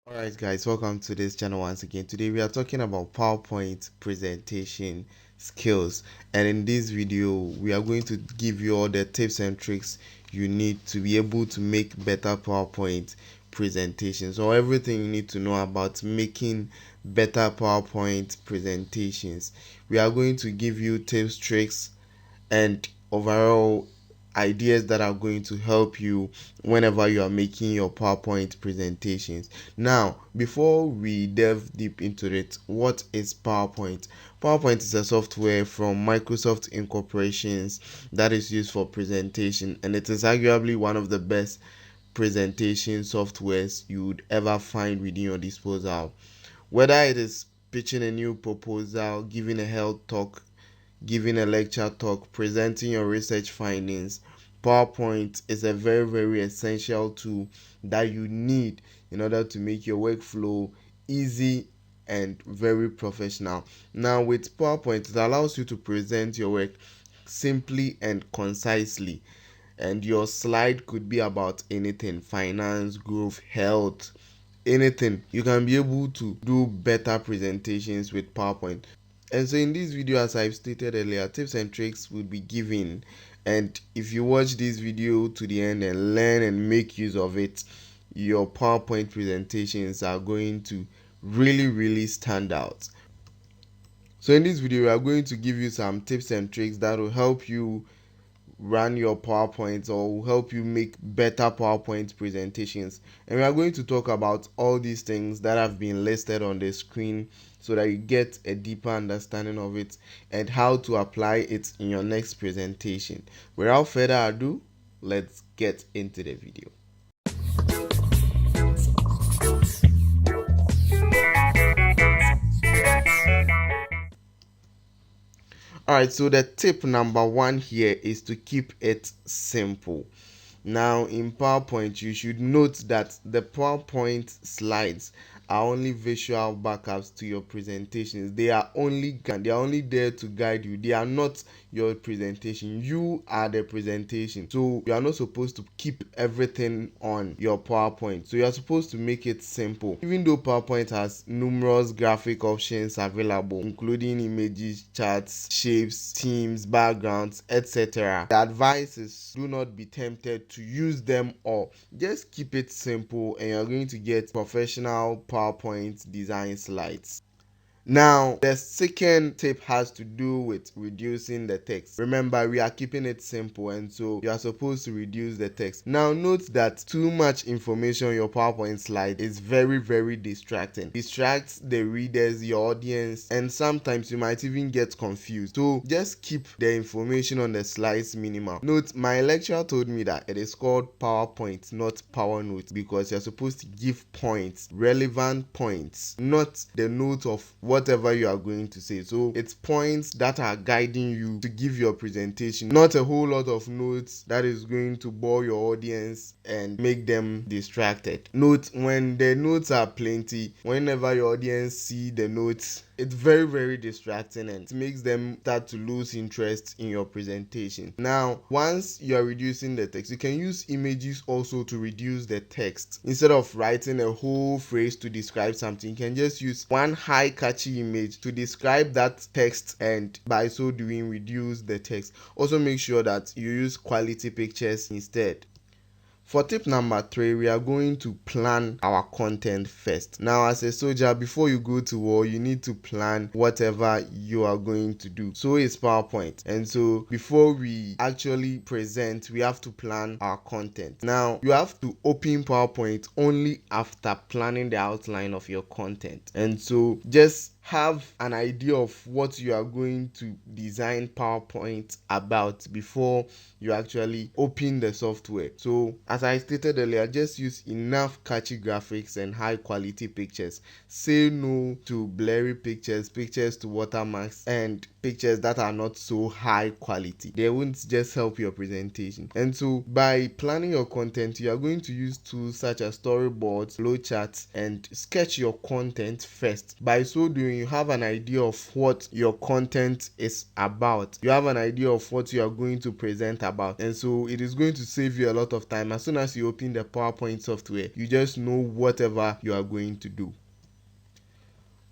Alright guys, welcome to this channel once again. Today we are talking about PowerPoint presentation skills, and in this video we are going to give you all the tips and tricks you need to be able to make better PowerPoint presentations, or everything you need to know about making better PowerPoint presentations. We are going to give you tips, tricks, and overall ideas that are going to help you whenever you are making your PowerPoint presentations. Now, before we delve deep into it, what is PowerPoint? PowerPoint is a software from Microsoft Incorporations that is used for presentation, and it is arguably one of the best presentation softwares you would ever find within your disposal. Whether it is pitching a new proposal, giving a health talk, giving a lecture talk, presenting your research findings, PowerPoint is a very essential tool that you need in order to make your workflow easy and very professional. Now, with PowerPoint, it allows you to present your work simply and concisely, and your slide could be about anything: finance, growth, health, anything. You can be able to do better presentations with PowerPoint. And so in this video, as I've stated earlier, tips and tricks will be given, and if you watch this video to the end and learn and make use of it, your PowerPoint presentations are going to really stand out. So in this video, we are going to give you some tips and tricks that will help you run your PowerPoint or will help you make better PowerPoint presentations. And we are going to talk about all these things that have been listed on the screen so that you get a deeper understanding of it and how to apply it in your next presentation. Without further ado, let's get into the video. Alright, so the tip number one here is to keep it simple. Now, in PowerPoint, you should note that the PowerPoint slides are only visual backups to your presentations. They are only there to guide you. They are not your presentation. You are the presentation. So you are not supposed to keep everything on your PowerPoint. So you are supposed to make it simple. Even though PowerPoint has numerous graphic options available, including images, charts, shapes, themes, backgrounds, etc., the advice is do not be tempted to use them all. Just keep it simple and you're going to get professional PowerPoint design slides. Now, the second tip has to do with reducing the text. Remember, we are keeping it simple, and so you are supposed to reduce the text. Now, note that too much information on your PowerPoint slide is very distracting. Distracts the readers, your audience, and sometimes you might even get confused. So just keep the information on the slides minimal. Note, my lecturer told me that it is called PowerPoint, not Power Notes, because you're supposed to give points, relevant points, not the note of whatever you are going to say. So it's points that are guiding you to give your presentation, not a whole lot of notes that is going to bore your audience and make them distracted. Note, when the notes are plenty, whenever your audience see the notes, it's very distracting and it makes them start to lose interest in your presentation. Now, once you are reducing the text, you can use images also to reduce the text. Instead of writing a whole phrase to describe something, you can just use one high catchy image to describe that text, and by so doing reduce the text. Also make sure that you use quality pictures instead. For tip number 3, we are going to plan our content first. Now, as a soldier, before you go to war, you need to plan whatever you are going to do. So is PowerPoint. And so before we actually present, we have to plan our content. Now, you have to open PowerPoint only after planning the outline of your content. And so just have an idea of what you are going to design PowerPoint about before you actually open the software. So as I stated earlier, just use enough catchy graphics and high quality pictures. Say no to blurry pictures, pictures to watermarks, and pictures that are not so high quality. They won't just help your presentation. And so by planning your content, you are going to use tools such as storyboards, flowcharts, and sketch your content first. By so doing, doing, you have an idea of what your content is about. You have an idea of what you are going to present about, and so it is going to save you a lot of time. As soon as you open the PowerPoint software, you just know whatever you are going to do.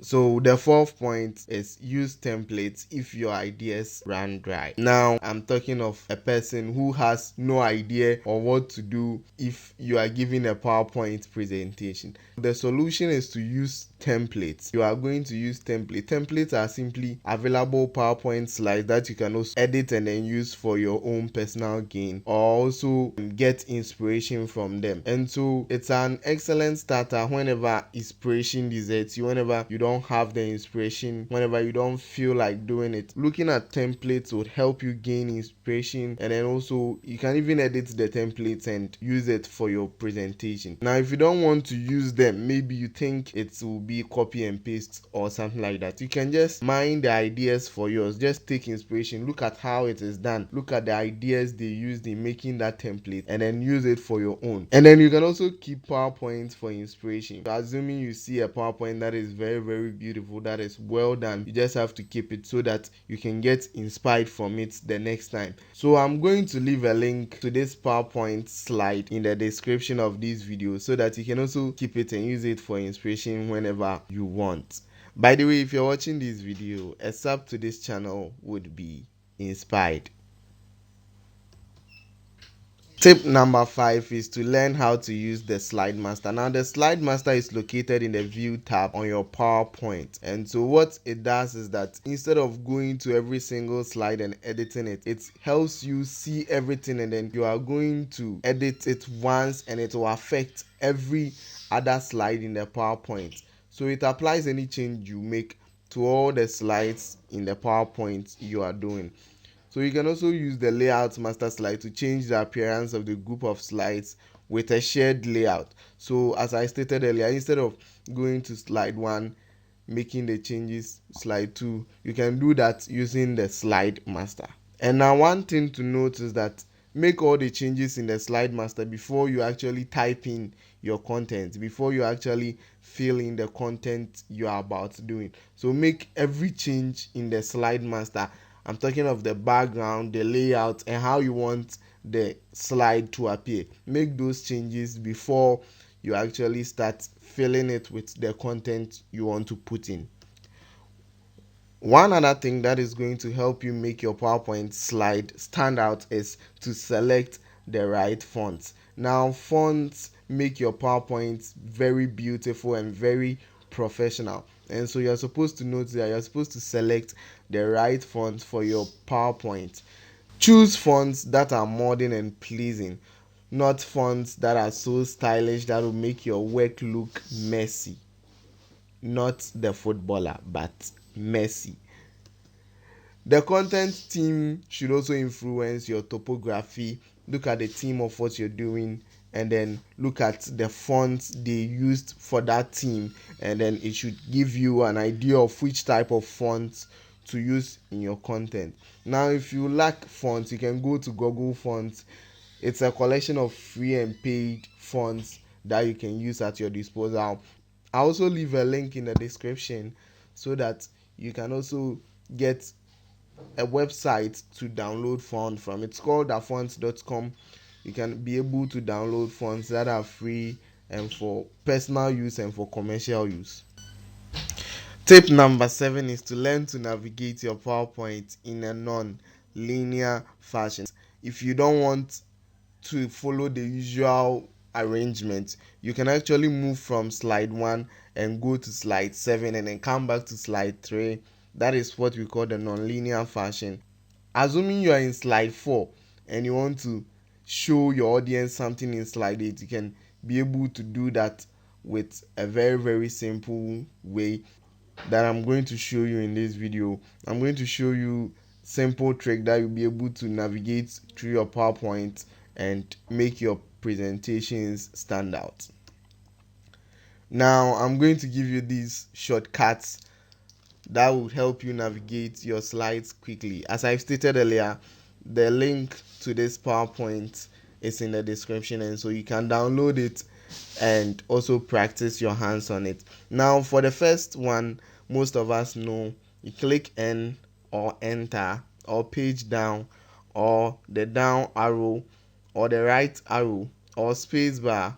So the fourth point is use templates if your ideas run dry. Now I'm talking of a person who has no idea on what to do if you are giving a PowerPoint presentation. The solution is to use templates. You are going to use templates. Templates are simply available PowerPoint slides that you can also edit and then use for your own personal gain, or also get inspiration from them. And so it's an excellent starter whenever inspiration deserts you, whenever you don't have the inspiration, whenever you don't feel like doing it. Looking at templates would help you gain inspiration, and then also you can even edit the templates and use it for your presentation. Now if you don't want to use them, maybe you think it will be copy and paste or something like that, you can just mine the ideas for yours. Just take inspiration, look at how it is done, look at the ideas they used in making that template, and then use it for your own. And then you can also keep PowerPoints for inspiration. So assuming you see a PowerPoint that is very beautiful, that is well done, you just have to keep it so that you can get inspired from it the next time. So I'm going to leave a link to this PowerPoint slide in the description of this video so that you can also keep it and use it for inspiration whenever you want. By the way, if you're watching this video, a sub to this channel would be inspired. Tip number 5 is to learn how to use the slide master. Now the slide master is located in the view tab on your PowerPoint, and so what it does is that instead of going to every single slide and editing it, it helps you see everything, and then you are going to edit it once and it will affect every other slide in the PowerPoint. So it applies any change you make to all the slides in the PowerPoint you are doing. So you can also use the layout master slide to change the appearance of the group of slides with a shared layout. So as I stated earlier, instead of going to slide 1, making the changes slide 2, you can do that using the slide master. And now one thing to note is that make all the changes in the slide master before you actually type in your content, before you actually fill in the content you are about doing. So make every change in the slide master. I'm talking of the background, the layout, and how you want the slide to appear. Make those changes before you actually start filling it with the content you want to put in. One other thing that is going to help you make your PowerPoint slide stand out is to select the right fonts. Now fonts make your PowerPoint very beautiful and very professional, and so you're supposed to note that you're supposed to select the right fonts for your PowerPoint. Choose fonts that are modern and pleasing, not fonts that are so stylish that will make your work look messy. Not the footballer, but messy. The content theme should also influence your typography. Look at the theme of what you're doing, and then look at the fonts they used for that theme, and then it should give you an idea of which type of fonts to use in your content. Now if you lack fonts, you can go to Google Fonts. It's a collection of free and paid fonts that you can use at your disposal. I'll also leave a link in the description so that you can also get a website to download fonts from. It's called afonts.com. You can be able to download fonts that are free and for personal use and for commercial use. Tip number 7 is to learn to navigate your PowerPoint in a non-linear fashion. If you don't want to follow the usual arrangement, you can actually move from slide 1 and go to slide 7 and then come back to slide 3. That is what we call the non-linear fashion. Assuming you are in slide 4 and you want to show your audience something in slide 8, you can be able to do that with a very simple way that I'm going to show you in this video. I'm going to show you simple trick that you'll be able to navigate through your PowerPoint and make your presentations stand out. Now I'm going to give you these shortcuts that will help you navigate your slides quickly. As I've stated earlier, the link to this PowerPoint is in the description, and so you can download it and also practice your hands on it. Now for the first one, most of us know, you click N or enter or page down or the down arrow or the right arrow or space bar,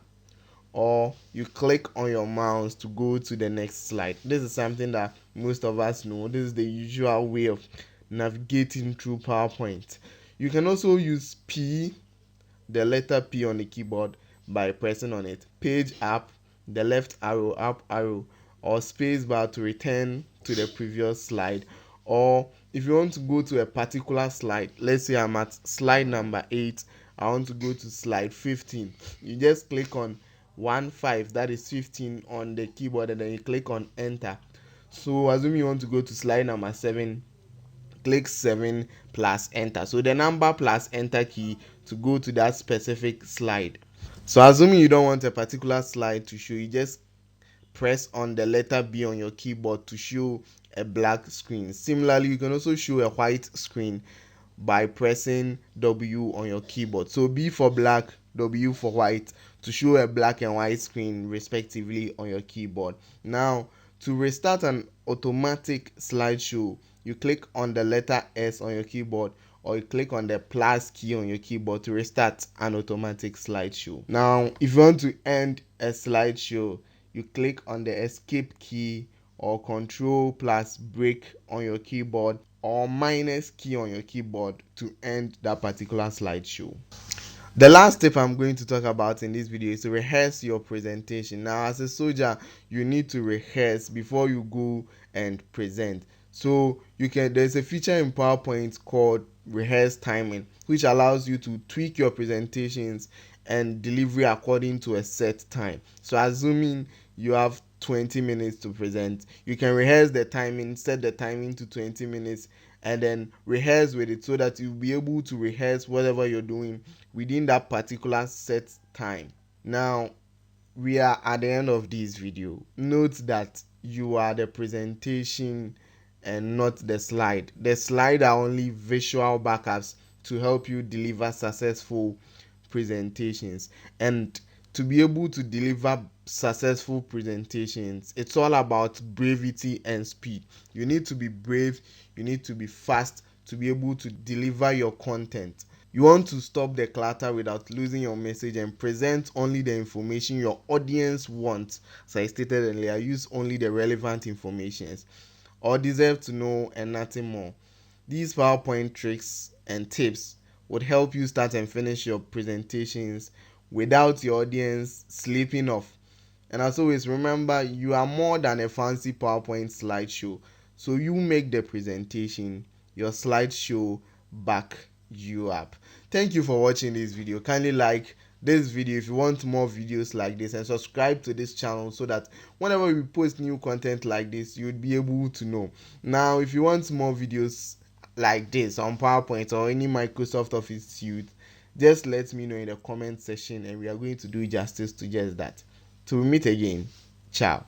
or you click on your mouse to go to the next slide. This is something that most of us know. This is the usual way of navigating through PowerPoint. You can also use P, the letter P on the keyboard, by pressing on it. Page up, the left arrow, up arrow, or space bar to return to the previous slide. Or if you want to go to a particular slide, let's say I'm at slide number 8, I want to go to slide 15. You just click on 15, that is 15, on the keyboard, and then you click on enter. So assume you want to go to slide number 7, click 7 plus enter. So the number plus enter key to go to that specific slide. So assuming you don't want a particular slide to show, you just press on the letter B on your keyboard to show a black screen. Similarly, you can also show a white screen by pressing W on your keyboard. So B for black, W for white, to show a black and white screen respectively on your keyboard. Now, to restart an automatic slideshow, you click on the letter S on your keyboard, or you click on the plus key on your keyboard to restart an automatic slideshow. Now, if you want to end a slideshow, you click on the escape key or control plus break on your keyboard, or minus key on your keyboard to end that particular slideshow. The last tip I'm going to talk about in this video is to rehearse your presentation. Now, as a soldier, you need to rehearse before you go and present. So there's a feature in PowerPoint called rehearse timing, which allows you to tweak your presentations and delivery according to a set time. So assuming you have 20 minutes to present, you can rehearse the timing, set the timing to 20 minutes, and then rehearse with it so that you'll be able to rehearse whatever you're doing within that particular set time. Now, we are at the end of this video. Note that you are the presentation and not the slide. The slide are only visual backups to help you deliver successful presentations. And to be able to deliver successful presentations, it's all about brevity and speed. You need to be brave, you need to be fast to be able to deliver your content. You want to stop the clutter without losing your message and present only the information your audience wants. As I stated earlier, use only the relevant informations or deserve to know and nothing more. These PowerPoint tricks and tips would help you start and finish your presentations without your audience sleeping off. And as always, remember, you are more than a fancy PowerPoint slideshow. So you make the presentation, your slideshow back you up. Thank you for watching this video. Kindly like this video if you want more videos like this, and subscribe to this channel so that whenever we post new content like this, you would be able to know. Now, if you want more videos like this on PowerPoint or any Microsoft Office suite, just let me know in the comment section and we are going to do justice to just that. Till we meet again, ciao.